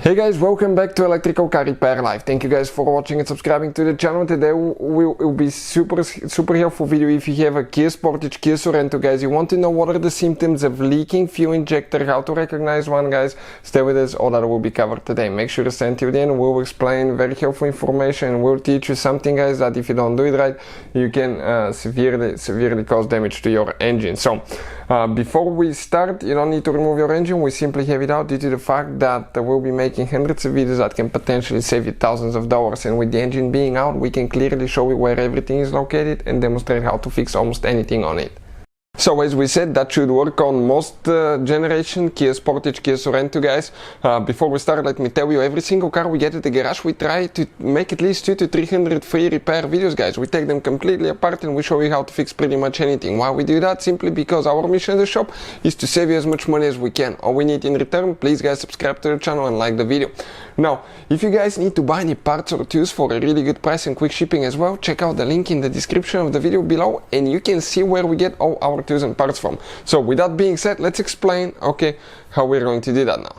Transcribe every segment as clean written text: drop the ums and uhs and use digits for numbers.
Hey guys, welcome back to Electrical Car Repair Live. Thank you guys for watching and subscribing to the channel. Today will be super helpful video if you have a Kia Sportage Sorento, guys. You want to know what are the symptoms of leaking fuel injector, how to recognize one, guys. Stay with us, all that will be covered today. Make sure to stay till the end. We'll explain very helpful information. We'll teach you something, guys, that if you don't do it right, you can severely cause damage to your engine. So before we start, you don't need to remove your engine. We simply have it out due to the fact that we'll be making hundreds of videos that can potentially save you thousands of dollars, and with the engine being out, we can clearly show you where everything is located and demonstrate how to fix almost anything on it. So as we said, that should work on most generation Kia Sportage, Kia Sorento, guys. Before we start, let me tell you, every single car we get at the garage, we try to make at least 200 to 300 free repair videos, guys. We take them completely apart and we show you how to fix pretty much anything. Why we do that? Simply because our mission as a shop is to save you as much money as we can. All we need in return, please guys, subscribe to the channel and like the video. Now, if you guys need to buy any parts or tools for a really good price and quick shipping as well, check out the link in the description of the video below and you can see where we get all our tools and parts from. So with that being said, let's explain how we're going to do that now.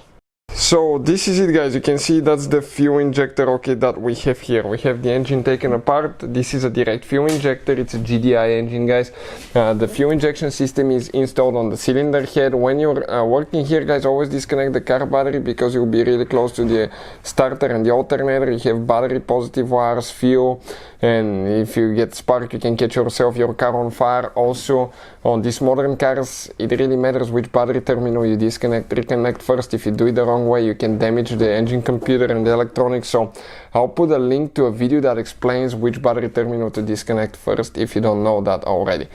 So this is it, guys. You can see that's the fuel injector that we have here. We have the engine taken apart. This is a direct fuel injector. It's a GDI engine, guys. The fuel injection system is installed on the cylinder head. When you're working here, guys, always disconnect the car battery because you'll be really close to the starter and the alternator. You have battery positive wires, fuel, and if you get spark, you can catch yourself, your car on fire. Also, on these modern cars, it really matters which battery terminal you disconnect. Reconnect first. If you do it the wrong way, you can damage the engine computer and the electronics. So I'll put a link to a video that explains which battery terminal to disconnect first if you don't know that already.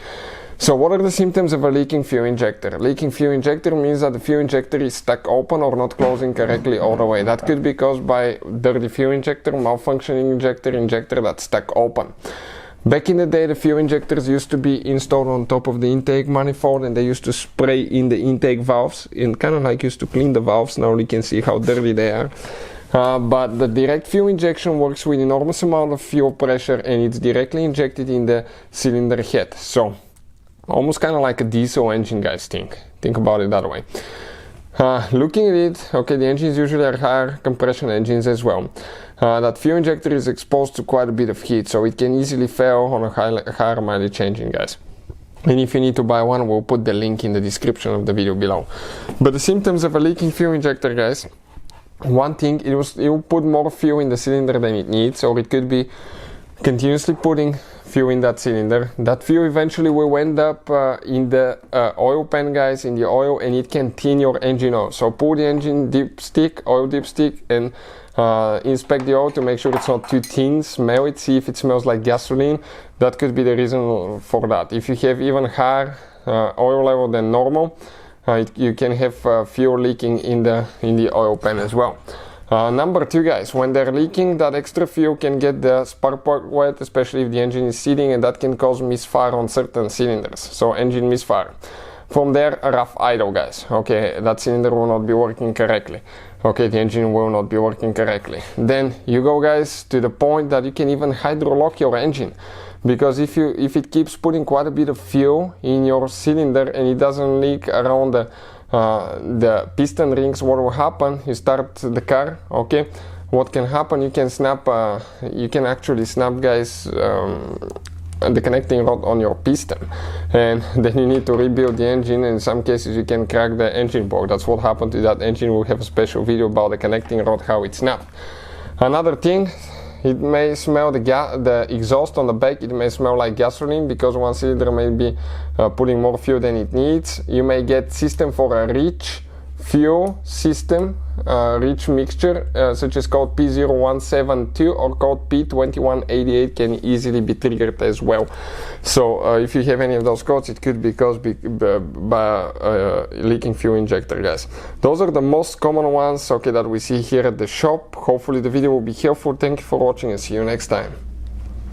So what are the symptoms of a leaking fuel injector? Leaking fuel injector means that the fuel injector is stuck open or not closing correctly all the way. That could be caused by dirty fuel injector, malfunctioning injector that's stuck open. Back in the day, the fuel injectors used to be installed on top of the intake manifold and they used to spray in the intake valves and kind of like used to clean the valves. Now you can see how dirty they are. But the direct fuel injection works with enormous amount of fuel pressure and it's directly injected in the cylinder head. So almost kind of like a diesel engine, guys. Think about it that way. Looking at it, the engines usually are higher compression engines as well. That fuel injector is exposed to quite a bit of heat, so it can easily fail on a higher mileage engine, guys. And if you need to buy one, we'll put the link in the description of the video below. But the symptoms of a leaking fuel injector, guys, one thing, it will put more fuel in the cylinder than it needs, or it could be continuously putting fuel in that cylinder. That fuel eventually will end up in the oil pan, guys, in the oil, and it can thin your engine oil. So pull the engine oil dipstick, and inspect the oil to make sure it's not too thin. Smell it, see if it smells like gasoline. That could be the reason for that. If you have even higher oil level than normal, you can have fuel leaking in the oil pan as well. Number two, guys, when they're leaking, that extra fuel can get the spark plug wet, especially if the engine is sitting, and that can cause misfire on certain cylinders. So engine misfire. From there, a rough idle, guys. That cylinder will not be working correctly. The engine will not be working correctly. Then you go, guys, to the point that you can even hydrolock your engine. Because if it keeps putting quite a bit of fuel in your cylinder and it doesn't leak around the piston rings, what will happen? You start the car, what can happen? You can actually snap, guys, the connecting rod on your piston, and then you need to rebuild the engine. In some cases you can crack the engine board. That's what happened to that engine. We'll have a special video about the connecting rod, how it snapped. Another thing, it may smell the exhaust on the back, it may smell like gasoline because one cylinder may be putting more fuel than it needs. You may get system for a rich fuel system, rich mixture, such as code P0172 or code P2188 can easily be triggered as well. So if you have any of those codes, it could be caused by leaking fuel injector, guys. Those are the most common ones that we see here at the shop. Hopefully the video will be helpful. Thank you for watching and see you next time.